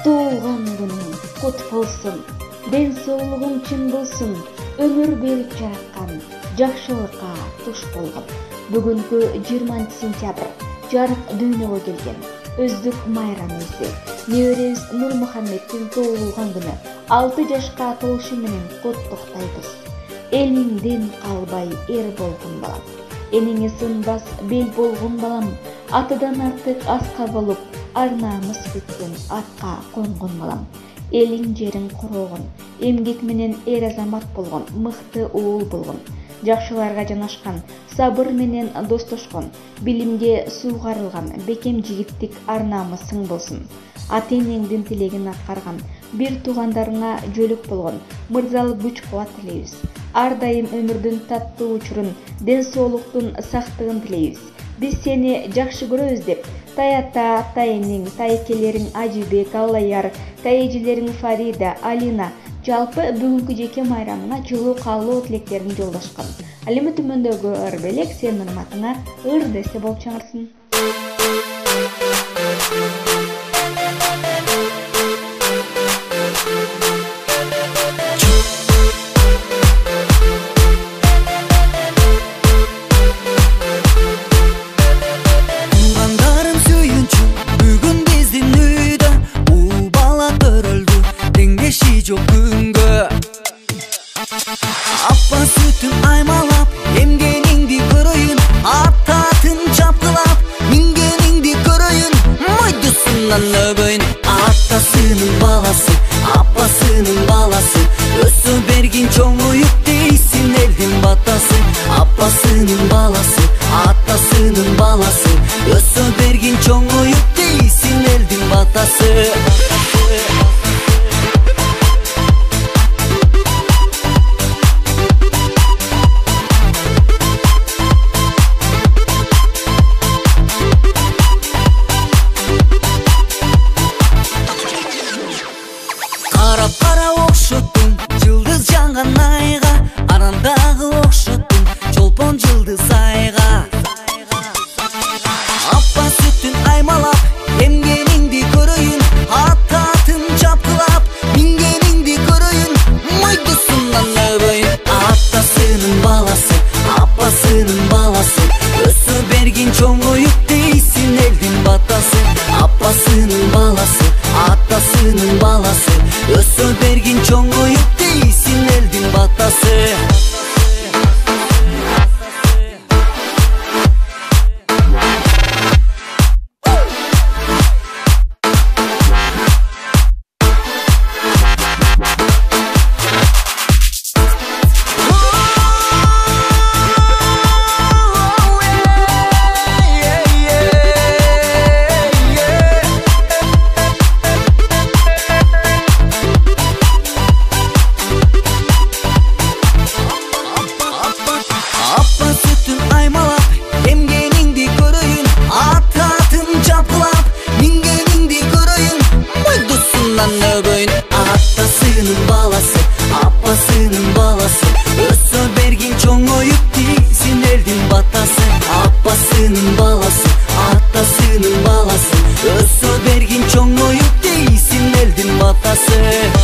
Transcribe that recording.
Туылган күнүң кут болсун, ден соолугуң чын болсун, өмүр берип жараткан, жакшылыкка туш болгон. Бүгүнкү 20 сентябрь жарык дүйнөгө келген өздүк майрам эзи. Неберебиз Нурмухаммеддин туылган күнү 6 жашка толушу менен куттуктайбыз. Элиңден калбай эр болгон балам, энеңе сынбас бел болгон балам, атадан артык аска болуп, ар намыс бүткөн атка конгон балам. Элиң жериң корогон, эмгек менен эр азамат болгон, мыкты уул болгон, жакшыларга жанашкан, сабыр менен достошкон, билимге суугарылган, бекем жигиттик ар намысың болсун. Ата-энеңдин тилегин аткарган, бир туугандарыңа жөлөк болгон, мырзалык күч кубат тилейбиз. Ар дайым өмүрдүн таттуу учурун, ден соолуктун сактыгын тилейбиз. Биз сени жакшы көрөбүз деп Таята, Тайнең, тайкелериң Ажибек, Аллаяр, тайэжелериң Фарида, Алина жалпы бүгүнкү жеке майрамыңа жылуу каалоо тилектерин жолдошкан. Ал эми түмөндөгү ыр белек сенин урматыңа ыр десте болуп чаңырсын. Appa sütün aymalap, emgeningdi көрөйүн, аттатын чапкылап, мингенingdi көрөйүн, мойдусунан өбөйүн. Атасынын баласы, апасынын баласы, өсө бергин чоңоюп дейсин элдин батасы. Апасынын баласы, атасынын баласы, өсө бергин чоңоюп дейсин элдин батасы. Кара окшоттум жылдыз жанган айга, арандагы окшоттум чолпон жылдыз айга. Апа сүтүн аймалап, эмгениңди көрөйүн, аттатын чапкылап, мингениңди көрөйүн, мойдусунан өбөйүн. Атасынын баласы, апасынын баласы, өсө бергин чоңоюп дейсин элдин батасы. Апасынын баласы, атасынын баласы, өсө бергин чоңоюп дейсин элдин батасы. Атасынын баласы, апасынын баласы, өсө бергин чоңоюп дейсин элдин батасы. Апасынын баласы, атасынын баласы, өсө бергин чоңоюп дейсин элдин батасы.